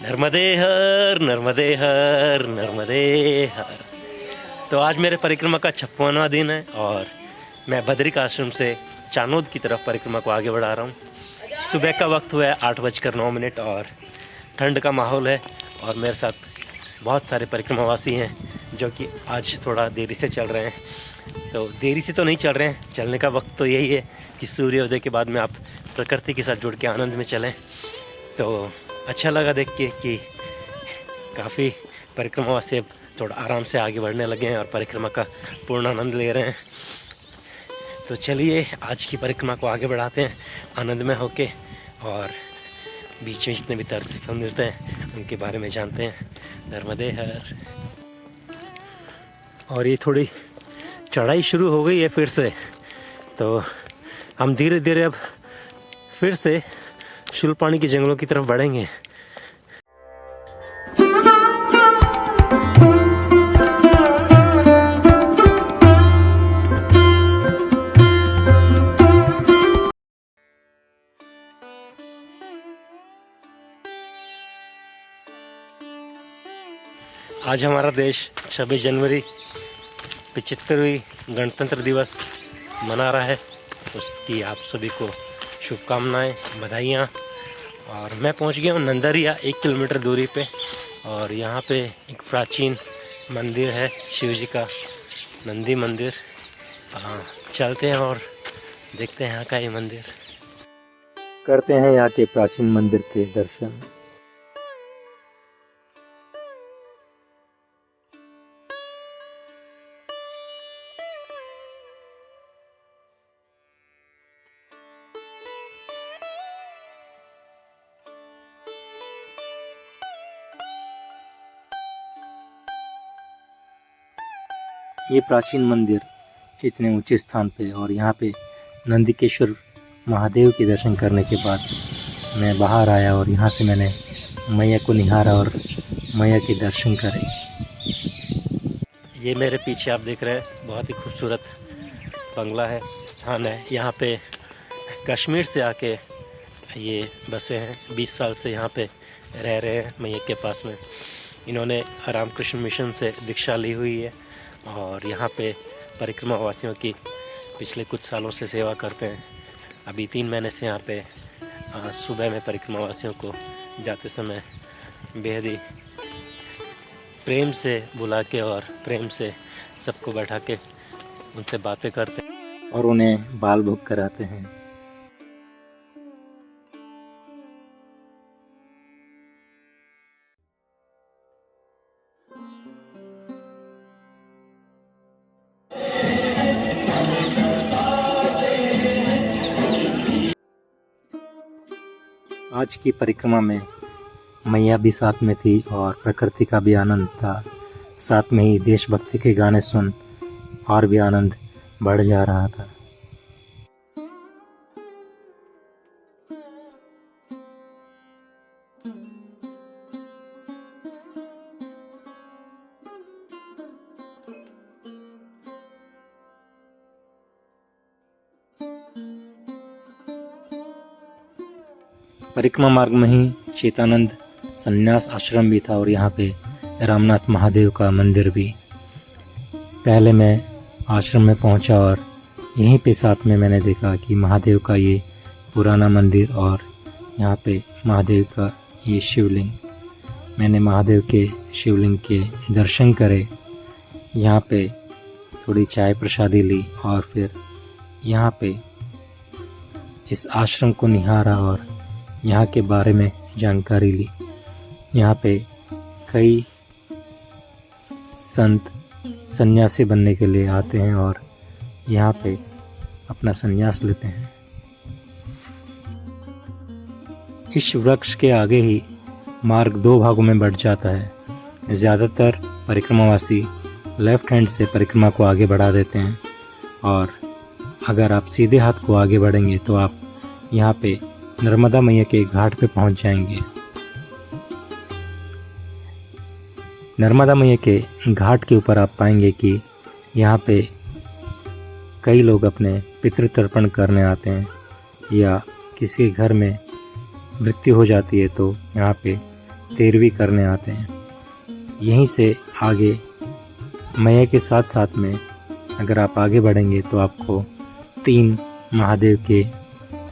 नर्मदे हर नर्मदे हर नर्मदे हर। तो आज मेरे परिक्रमा का 56वां दिन है और मैं बद्रिक आश्रम से चानोद की तरफ परिक्रमा को आगे बढ़ा रहा हूँ। सुबह का वक्त हुआ है 8:09 और ठंड का माहौल है और मेरे साथ बहुत सारे परिक्रमावासी हैं जो कि आज थोड़ा देरी से चल रहे हैं। तो देरी से तो नहीं चल रहे हैं, चलने का वक्त तो यही है कि सूर्योदय के बाद में आप प्रकृति के साथ जुड़ के आनंद में चलें। तो अच्छा लगा देख के कि काफ़ी परिक्रमावासी अब थोड़ा आराम से आगे बढ़ने लगे हैं और परिक्रमा का पूर्ण आनंद ले रहे हैं। तो चलिए आज की परिक्रमा को आगे बढ़ाते हैं आनंद में होके और बीच में जितने भी तीर्थ स्थल मिलते हैं उनके बारे में जानते हैं। नर्मदे हर। और ये थोड़ी चढ़ाई शुरू हो गई है फिर से, तो हम धीरे धीरे अब फिर से शूलपाणी के जंगलों की तरफ बढ़ेंगे। आज हमारा देश 26 जनवरी 75वीं गणतंत्र दिवस मना रहा है। उसकी आप सभी को शुभकामनाएं, बधाइयाँ। और मैं पहुंच गया हूँ नंदरिया 1 किलोमीटर दूरी पे और यहाँ पे एक प्राचीन मंदिर है शिव जी का, नंदी मंदिर। चलते हैं और देखते हैं यहाँ का ये मंदिर, करते हैं यहाँ के प्राचीन मंदिर के दर्शन। ये प्राचीन मंदिर इतने ऊंचे स्थान पे और यहाँ पे नंदिकेश्वर महादेव के दर्शन करने के बाद मैं बाहर आया और यहाँ से मैंने मैया को निहारा और मैया के दर्शन करे। ये मेरे पीछे आप देख रहे हैं बहुत ही खूबसूरत बंगला है, स्थान है। यहाँ पे कश्मीर से आके ये बसे हैं, 20 साल से यहाँ पे रह रहे हैं मैया के पास में। इन्होंने रामकृष्ण मिशन से दीक्षा ली हुई है और यहाँ पे परिक्रमा वासियों की पिछले कुछ सालों से सेवा करते हैं। अभी 3 महीने से यहाँ पे सुबह में परिक्रमा वासियों को जाते समय बेहद ही प्रेम से बुला के और प्रेम से सबको बैठा के उनसे बातें करते हैं और उन्हें बाल भोग कराते हैं। आज की परिक्रमा में मैया भी साथ में थी और प्रकृति का भी आनंद था। साथ में ही देशभक्ति के गाने सुन और भी आनंद बढ़ जा रहा था। परिक्रमा मार्ग में ही चेतानंद संन्यास आश्रम भी था और यहाँ पे रामनाथ महादेव का मंदिर भी। पहले मैं आश्रम में पहुँचा और यहीं पे साथ में मैंने देखा कि महादेव का ये पुराना मंदिर और यहाँ पे महादेव का ये शिवलिंग। मैंने महादेव के शिवलिंग के दर्शन करे, यहाँ पे थोड़ी चाय प्रसादी ली और फिर यहाँ पे इस आश्रम को निहारा और यहाँ के बारे में जानकारी ली। यहाँ पे कई संत सन्यासी बनने के लिए आते हैं और यहाँ पे अपना सन्यास लेते हैं। इस वृक्ष के आगे ही मार्ग 2 भागों में बढ़ जाता है। ज़्यादातर परिक्रमावासी लेफ्ट हैंड से परिक्रमा को आगे बढ़ा देते हैं और अगर आप सीधे हाथ को आगे बढ़ेंगे तो आप यहाँ पे नर्मदा मैया के घाट पे पहुंच जाएंगे। नर्मदा मैया के घाट के ऊपर आप पाएंगे कि यहाँ पे कई लोग अपने पितृ तर्पण करने आते हैं या किसी घर में मृत्यु हो जाती है तो यहाँ पे तेरवी करने आते हैं। यहीं से आगे मैया के साथ साथ में अगर आप आगे बढ़ेंगे तो आपको 3 महादेव के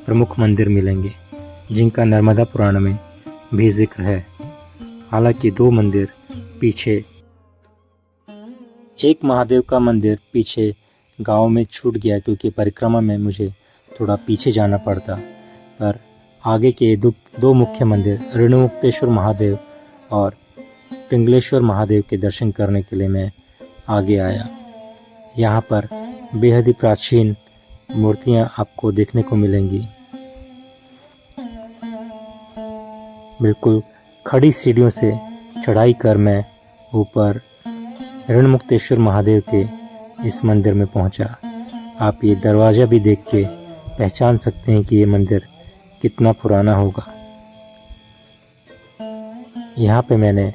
प्रमुख मंदिर मिलेंगे, जिनका नर्मदा पुराण में भी जिक्र है। हालांकि 2 मंदिर पीछे, एक महादेव का मंदिर पीछे गांव में छूट गया क्योंकि परिक्रमा में मुझे थोड़ा पीछे जाना पड़ता, पर आगे के 2 मुख्य मंदिर रेणुमुक्तेश्वर महादेव और पिंगलेश्वर महादेव के दर्शन करने के लिए मैं आगे आया। यहाँ पर बेहद ही प्राचीन मूर्तियाँ आपको देखने को मिलेंगी। बिल्कुल खड़ी सीढ़ियों से चढ़ाई कर मैं ऊपर ऋणमुक्तेश्वर महादेव के इस मंदिर में पहुंचा। आप ये दरवाज़ा भी देख के पहचान सकते हैं कि ये मंदिर कितना पुराना होगा। यहाँ पे मैंने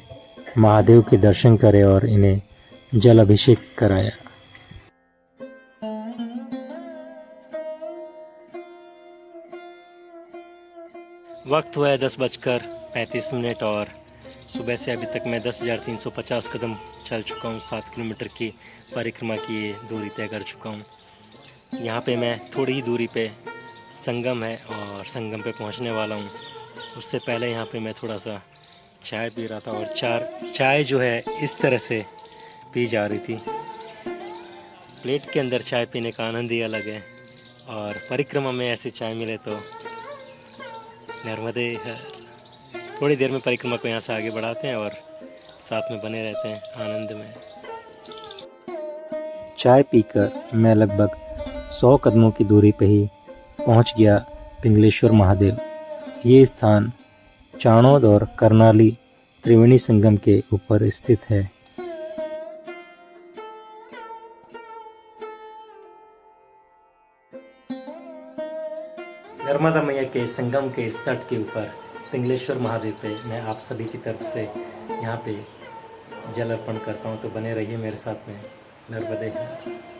महादेव के दर्शन करे और इन्हें जल अभिषेक कराया। वक्त हुआ है 10:35 और सुबह से अभी तक मैं 10,350 कदम चल चुका हूँ। 7 किलोमीटर की परिक्रमा की ये दूरी तय कर चुका हूँ। यहाँ पे मैं थोड़ी ही दूरी पे संगम है और संगम पे पहुँचने वाला हूँ। उससे पहले यहाँ पे मैं थोड़ा सा चाय पी रहा था और चाय जो है इस तरह से पी जा रही थी। प्लेट के अंदर चाय पीने का आनंद ही अलग है और परिक्रमा में ऐसी चाय मिले तो नर्मदे हर। थोड़ी देर में परिक्रमा को यहाँ से आगे बढ़ाते हैं और साथ में बने रहते हैं आनंद में। चाय पीकर मैं लगभग 100 कदमों की दूरी पे ही पहुंच गया पिंगलेश्वर महादेव। ये स्थान चाणोद और करनाली त्रिवेणी संगम के ऊपर स्थित है। नर्मदा मैया के संगम के इस तट के ऊपर पिंगलेश्वर महादेव पे मैं आप सभी की तरफ से यहाँ पे जल अर्पण करता हूँ, तो बने रहिए मेरे साथ में। नर्मदे हर।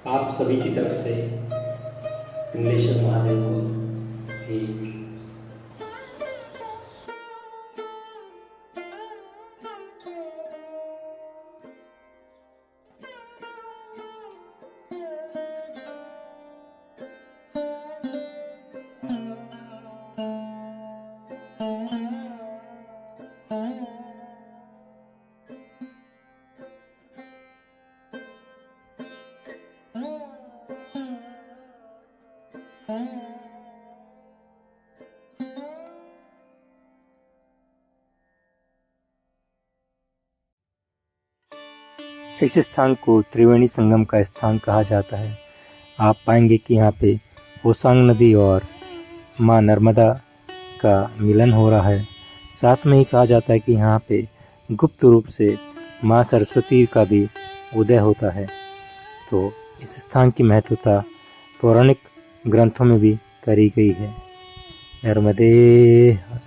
आप सभी की तरफ से पिंगलेश्वर महादेव को भी इस स्थान को त्रिवेणी संगम का स्थान कहा जाता है। आप पाएंगे कि यहाँ पे ओसांग नदी और माँ नर्मदा का मिलन हो रहा है। साथ में ही कहा जाता है कि यहाँ पे गुप्त रूप से माँ सरस्वती का भी उदय होता है। तो इस स्थान की महत्वता पौराणिक ग्रंथों में भी करी गई है। नर्मदे हर।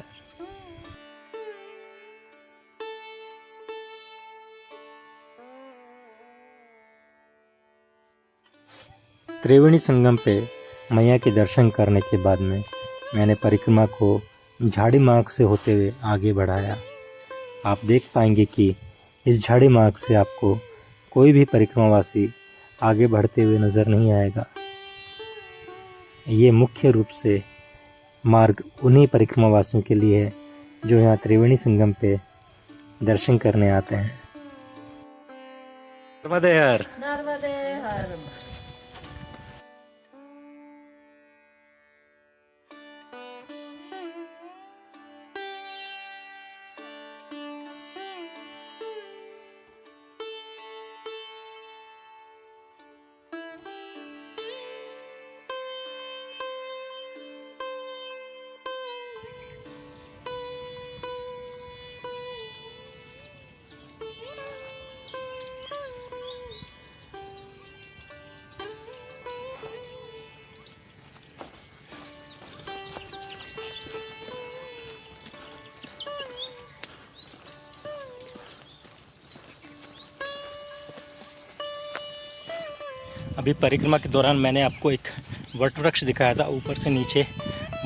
त्रिवेणी संगम पे मैया के दर्शन करने के बाद में मैंने परिक्रमा को झाड़ी मार्ग से होते हुए आगे बढ़ाया। आप देख पाएंगे कि इस झाड़ी मार्ग से आपको कोई भी परिक्रमावासी आगे बढ़ते हुए नज़र नहीं आएगा। ये मुख्य रूप से मार्ग उन्हीं परिक्रमावासियों के लिए है जो यहाँ त्रिवेणी संगम पे दर्शन करने आते हैं। नर्मदे हर। नर्मदे हर। अभी परिक्रमा के दौरान मैंने आपको एक वट वृक्ष दिखाया था ऊपर से नीचे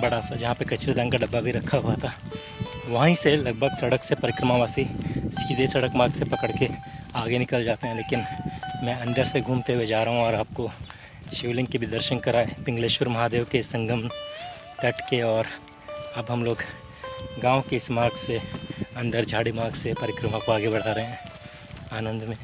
बड़ा सा, जहाँ पे कचरेदान का डब्बा भी रखा हुआ था। वहीं से लगभग सड़क से परिक्रमावासी सीधे सड़क मार्ग से पकड़ के आगे निकल जाते हैं, लेकिन मैं अंदर से घूमते हुए जा रहा हूँ और आपको शिवलिंग के भी दर्शन कराए, पिंगलेश्वर महादेव के संगम तट के। और अब हम लोग गांव के इस मार्ग से अंदर झाड़ी मार्ग से परिक्रमा को आगे बढ़ा रहे हैं आनंद में।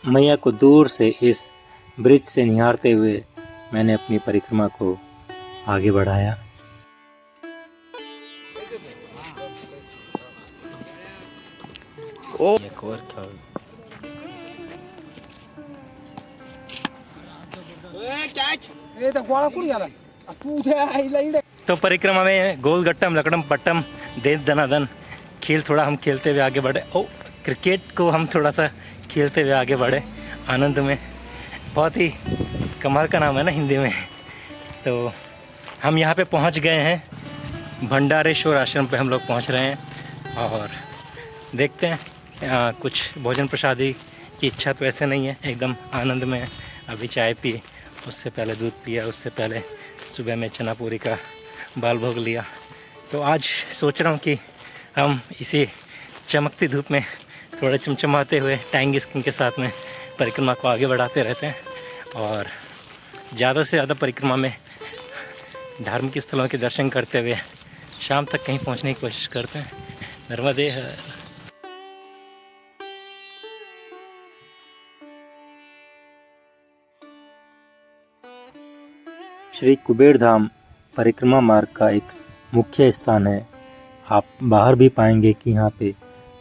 मैया को दूर से इस ब्रिज से निहारते हुए मैंने अपनी परिक्रमा को आगे बढ़ाया। एक और तो परिक्रमा में गोल गट्टम लकड़म पट्टम दे दनादन खेल थोड़ा हम खेलते हुए आगे बढ़े। ओ क्रिकेट को हम थोड़ा सा खेलते हुए आगे बढ़े आनंद में। बहुत ही कमाल का नाम है ना हिंदी में। तो हम यहाँ पे पहुँच गए हैं, भंडारेश्वर आश्रम पे हम लोग पहुँच रहे हैं और देखते हैं कुछ भोजन प्रसादी की इच्छा तो ऐसे नहीं है, एकदम आनंद में। अभी चाय पी, उससे पहले दूध पिया, उससे पहले सुबह में चना पूरी का बाल भोग लिया। तो आज सोच रहा हूँ कि हम इसी चमकती धूप में थोड़े चमचमाते हुए टाइंग स्किन के साथ में परिक्रमा को आगे बढ़ाते रहते हैं और ज़्यादा से ज़्यादा परिक्रमा में धार्मिक स्थलों के दर्शन करते हुए शाम तक कहीं पहुंचने की कोशिश करते हैं। नर्मदे हर। श्री कुबेर धाम परिक्रमा मार्ग का एक मुख्य स्थान है। आप बाहर भी पाएंगे कि यहाँ पे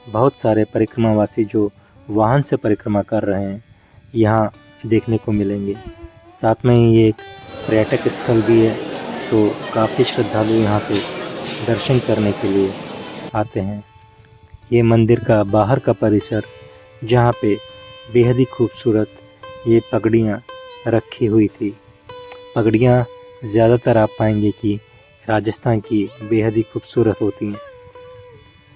बहुत सारे परिक्रमावासी जो वाहन से परिक्रमा कर रहे हैं यहाँ देखने को मिलेंगे। साथ में ही ये एक पर्यटक स्थल भी है, तो काफ़ी श्रद्धालु यहाँ पे दर्शन करने के लिए आते हैं। ये मंदिर का बाहर का परिसर, जहाँ पे बेहद ही खूबसूरत ये पगड़ियाँ रखी हुई थी। पगड़ियाँ ज़्यादातर आप पाएंगे कि राजस्थान की बेहद ही खूबसूरत होती हैं।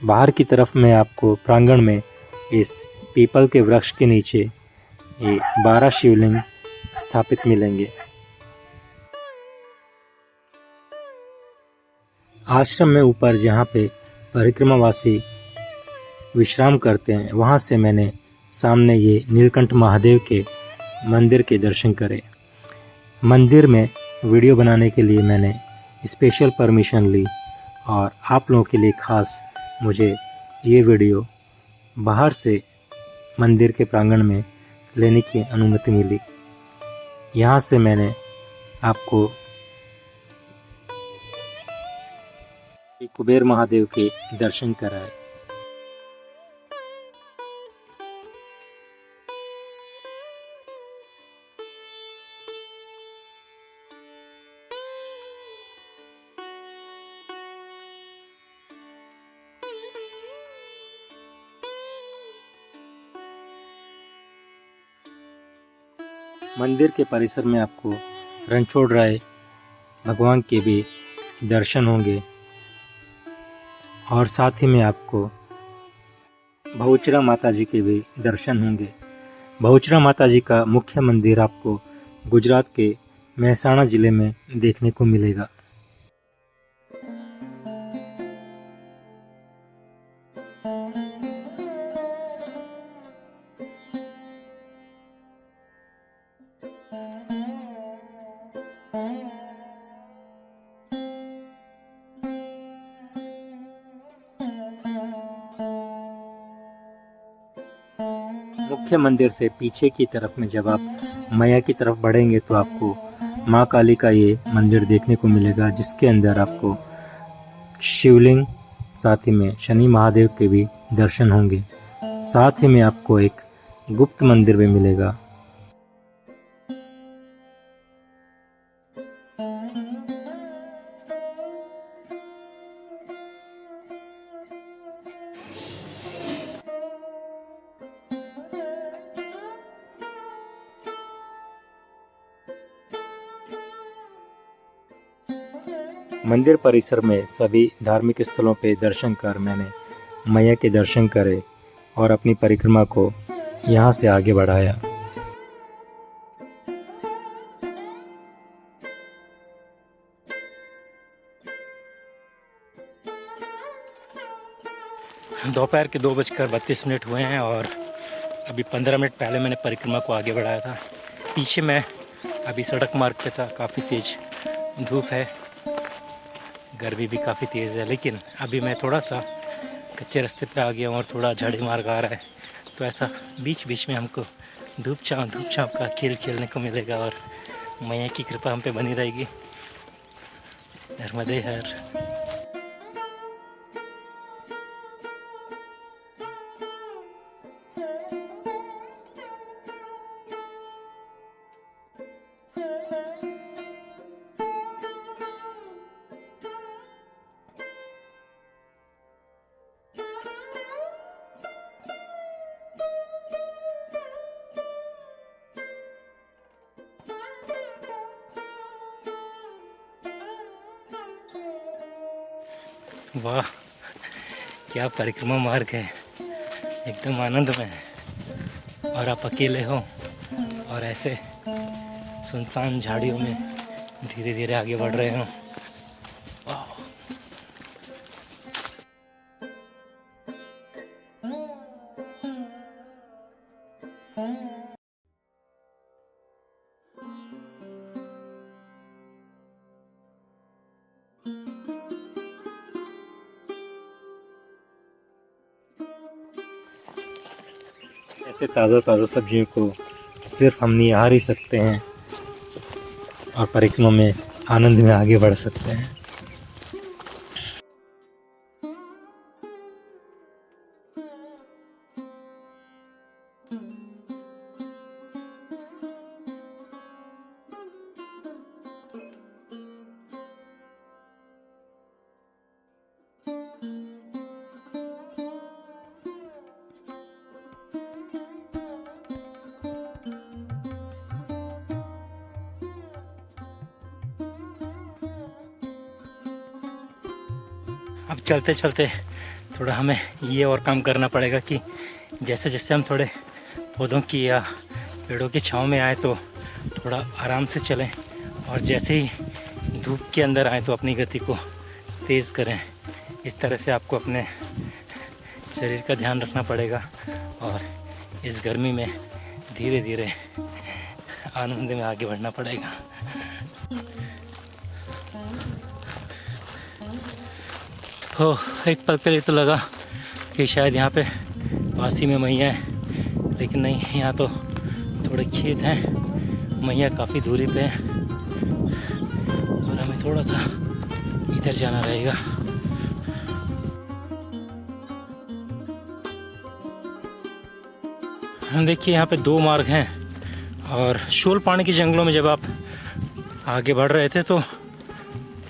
बाहर की तरफ में आपको प्रांगण में इस पीपल के वृक्ष के नीचे ये 12 शिवलिंग स्थापित मिलेंगे। आश्रम में ऊपर जहाँ पे परिक्रमावासी विश्राम करते हैं, वहाँ से मैंने सामने ये नीलकंठ महादेव के मंदिर के दर्शन करे। मंदिर में वीडियो बनाने के लिए मैंने स्पेशल परमिशन ली और आप लोगों के लिए खास मुझे ये वीडियो बाहर से मंदिर के प्रांगण में लेने की अनुमति मिली। यहाँ से मैंने आपको कुबेर महादेव के दर्शन कराए। मंदिर के परिसर में आपको रणछोड़ राय भगवान के भी दर्शन होंगे और साथ ही में आपको बहुचरा माता जी के भी दर्शन होंगे। बहुचरा माता जी का मुख्य मंदिर आपको गुजरात के मेहसाणा ज़िले में देखने को मिलेगा। मुख्य मंदिर से पीछे की तरफ में जब आप मैया की तरफ बढ़ेंगे तो आपको माँ काली का ये मंदिर देखने को मिलेगा, जिसके अंदर आपको शिवलिंग साथ ही में शनि महादेव के भी दर्शन होंगे। साथ ही में आपको एक गुप्त मंदिर भी मिलेगा। मंदिर परिसर में सभी धार्मिक स्थलों पे दर्शन कर मैंने मैया के दर्शन करे और अपनी परिक्रमा को यहाँ से आगे बढ़ाया। दोपहर के 2:32 हुए हैं और अभी 15 मिनट पहले मैंने परिक्रमा को आगे बढ़ाया था। पीछे मैं अभी सड़क मार्ग पे था, काफ़ी तेज़ धूप है, गर्मी भी काफ़ी तेज़ है, लेकिन अभी मैं थोड़ा सा कच्चे रास्ते पे आ गया हूँ और थोड़ा झाड़ी मार्ग आ रहा है, तो ऐसा बीच बीच में हमको धूप छाँव का खेल खेलने को मिलेगा और मैया की कृपा हम पे बनी रहेगी। नर्मदे हर। वाह, क्या परिक्रमा मार्ग है, एकदम आनंदमय है। और आप अकेले हो और ऐसे सुनसान झाड़ियों में धीरे धीरे आगे बढ़ रहे हो। ऐसे ताज़ा ताज़ा सब्जियों को सिर्फ हम निहार ही सकते हैं और परिक्रमा में आनंद में आगे बढ़ सकते हैं। अब चलते चलते थोड़ा हमें ये और काम करना पड़ेगा कि जैसे जैसे हम थोड़े पौधों की या पेड़ों की छांव में आए तो थोड़ा आराम से चलें, और जैसे ही धूप के अंदर आए तो अपनी गति को तेज़ करें। इस तरह से आपको अपने शरीर का ध्यान रखना पड़ेगा और इस गर्मी में धीरे धीरे आनंद में आगे बढ़ना पड़ेगा। हो, एक पल के लिए तो लगा कि शायद यहाँ पे वासी में मैया है, लेकिन नहीं, यहाँ तो थोड़े खेत हैं, मैया काफ़ी दूरी पे है और हमें थोड़ा सा इधर जाना रहेगा। हम देखिए यहाँ पे 2 मार्ग हैं और शोलपानी के जंगलों में जब आप आगे बढ़ रहे थे तो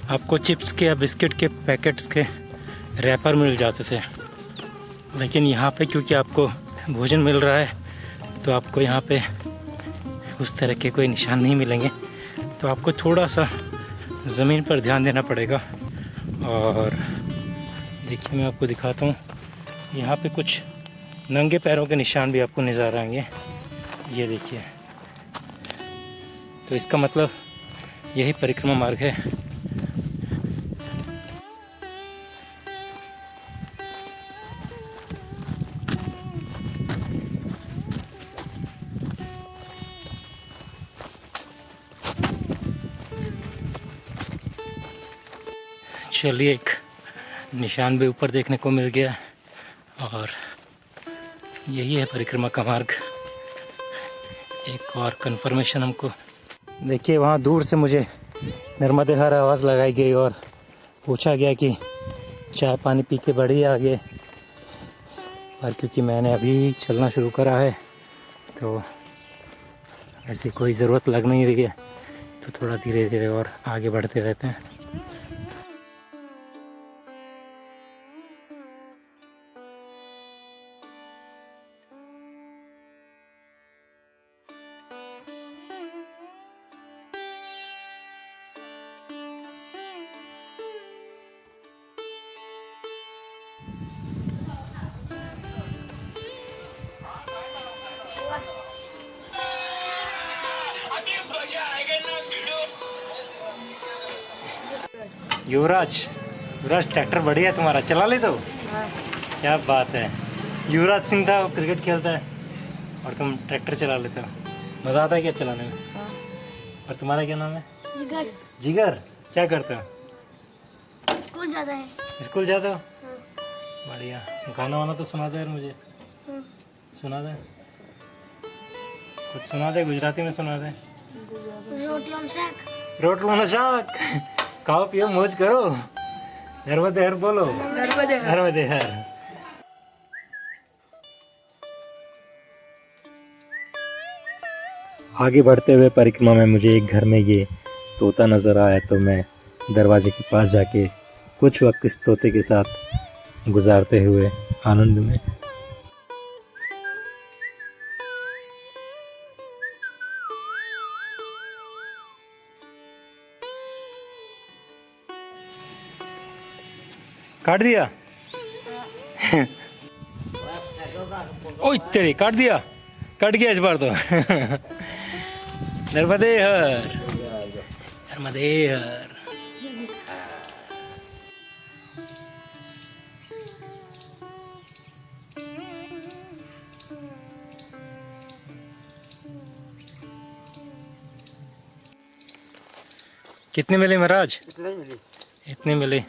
आपको चिप्स के या बिस्किट के पैकेट्स के रैपर मिल जाते थे, लेकिन यहाँ पे क्योंकि आपको भोजन मिल रहा है तो आपको यहाँ पे उस तरह के कोई निशान नहीं मिलेंगे, तो आपको थोड़ा सा ज़मीन पर ध्यान देना पड़ेगा। और देखिए मैं आपको दिखाता हूँ, यहाँ पे कुछ नंगे पैरों के निशान भी आपको नज़र आएंगे, ये देखिए। तो इसका मतलब यही परिक्रमा मार्ग है। चलिए, एक निशान भी ऊपर देखने को मिल गया और यही है परिक्रमा का मार्ग। एक और कंफर्मेशन हमको देखिए, वहाँ दूर से मुझे नर्मदे हर आवाज़ लगाई गई और पूछा गया कि चाय पानी पी के बढ़िए आगे, और क्योंकि मैंने अभी चलना शुरू करा है तो ऐसी कोई ज़रूरत लग नहीं रही है, तो थोड़ा धीरे धीरे और आगे बढ़ते रहते हैं। युवराज ट्रैक्टर बढ़िया है तुम्हारा, चला ले तो। क्या बात है, युवराज सिंह था वो क्रिकेट खेलता है और तुम ट्रैक्टर चला लेते हो, मज़ा आता है क्या चलाने में? और तुम्हारा क्या नाम है? जिगर। जिगर। क्या करते हो? स्कूल जाता है। स्कूल जाते हो? बढ़िया। गाना वाना तो सुना दे यार मुझे, सुना दे कुछ, सुना दे गुजराती में, सुना दे। रोटलो शाक। रोटलो शाक। खाओ पियो मौज करो, नर्मदे हर बोलो, नर्मदे हर। आगे बढ़ते हुए परिक्रमा में मुझे एक घर में ये तोता नज़र आया, तो मैं दरवाजे के पास जाके कुछ वक्त इस तोते के साथ गुजारते हुए आनंद में। काट दिया। ओए तेरी, काट दिया, कट गया इस बार तो। नर्मदे हर, नर्मदे हर। कितने मिले महाराज? इतने मिले।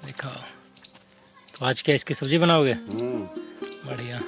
दिखाओ। तो आज क्या इसकी सब्जी बनाओगे? बढ़िया।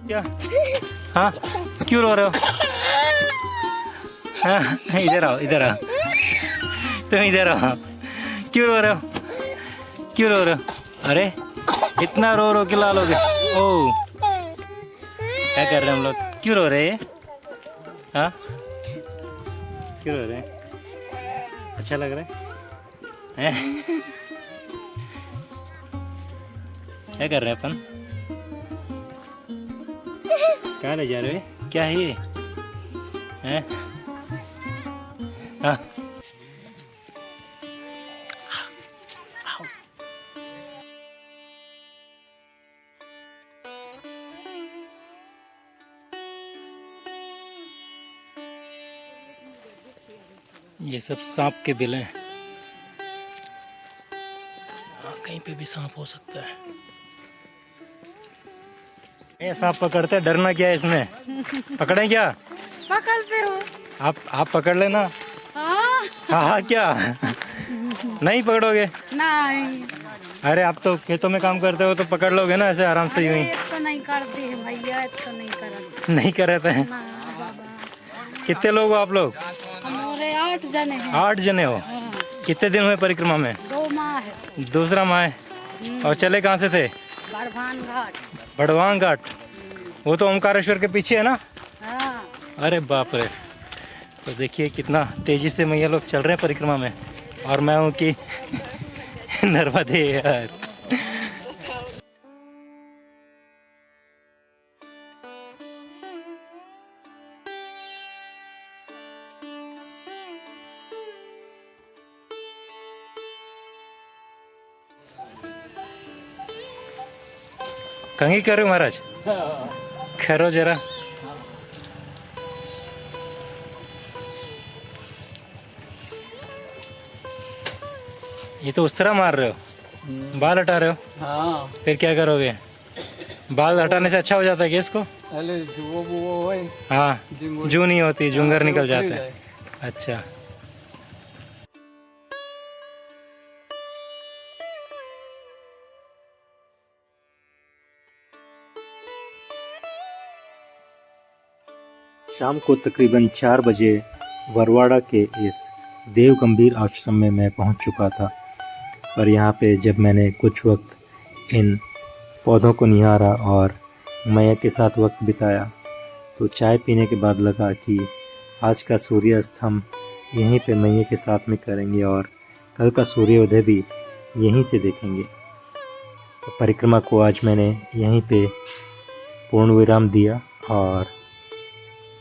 क्या? हाँ, क्यों रो रहे हो? हाँ, इधर आओ, इधर आओ, तुम इधर आओ। क्यों रो रहे हो? क्यों रो रहे हो? अरे इतना रो रो के ला लोगे? ओ, क्या कर रहे हैं हम लोग? क्यों रो रहे हैं? हाँ, क्यों रो रहे हैं? अच्छा लग रहा है? क्या कर रहे हैं अपन? कहाँ ले जा रहे हो? क्या है ये? हैं? हाँ। ये सब सांप के बिल हैं। कहीं पे भी सांप हो सकता है। ये सांप पकड़ते हैं, डरना क्या है इसमें? पकड़े क्या? पकड़ते हो? आप पकड़ लेना। हाँ हाँ, क्या नहीं पकड़ोगे? नहीं। अरे आप तो खेतों में काम करते हो तो पकड़ लोगे ना ऐसे आराम से यूं ही। तो नहीं करते हैं भैया, तो नहीं करते। नहीं कर रहे थे? कितने लोग हो आप लोग? हमारे 8 जने हैं। 8 जने हो। कितने दिन हुए परिक्रमा में? 2 माह है। दूसरा माह है। और चले कहाँ से थे? बड़वान घाट। बड़वान घाट, वो तो ओमकारेश्वर के पीछे है ना? हाँ। अरे बाप रे। तो देखिए कितना तेजी से मैया लोग चल रहे हैं परिक्रमा में, और मैं हूँ कि नर्मदे यार। कंघी कर रहे हो महाराज? खैरो जरा। ये तो उस तरह मार रहे हो, बाल हटा रहे हो। हाँ फिर क्या करोगे? बाल हटाने से अच्छा हो जाता है क्या इसको? पहले जो वो है हाँ, जू नहीं होती, जूंगर निकल निकल जाता है। अच्छा। शाम को तकरीबन 4 बजे बरवाड़ा के इस देव गंभीर आश्रम में मैं पहुंच चुका था। पर यहाँ पे जब मैंने कुछ वक्त इन पौधों को निहारा और मैया के साथ वक्त बिताया तो चाय पीने के बाद लगा कि आज का सूर्यास्त हम यहीं पे मैया के साथ में करेंगे और कल का सूर्योदय भी यहीं से देखेंगे। तो परिक्रमा को आज मैंने यहीं पे पूर्ण विराम दिया और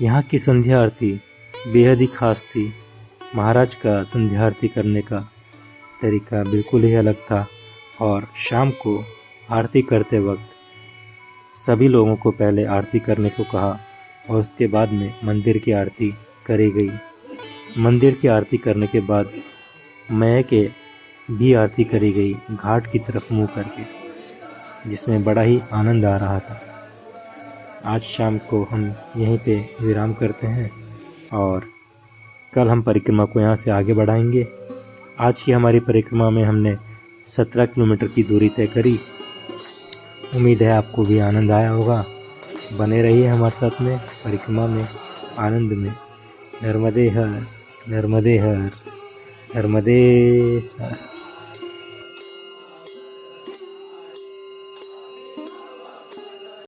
यहाँ की संध्या आरती बेहद ही खास थी। महाराज का संध्या आरती करने का तरीका बिल्कुल ही अलग था और शाम को आरती करते वक्त सभी लोगों को पहले आरती करने को कहा और उसके बाद में मंदिर की आरती करी गई। मंदिर की आरती करने के बाद मैया के भी आरती करी गई घाट की तरफ मुँह करके, जिसमें बड़ा ही आनंद आ रहा था। आज शाम को हम यहीं पे विराम करते हैं और कल हम परिक्रमा को यहाँ से आगे बढ़ाएंगे। आज की हमारी परिक्रमा में हमने 17 किलोमीटर की दूरी तय करी। उम्मीद है आपको भी आनंद आया होगा। बने रहिए हमारे साथ में परिक्रमा में, आनंद में। नर्मदे हर, नर्मदे हर, नर्मदे हर।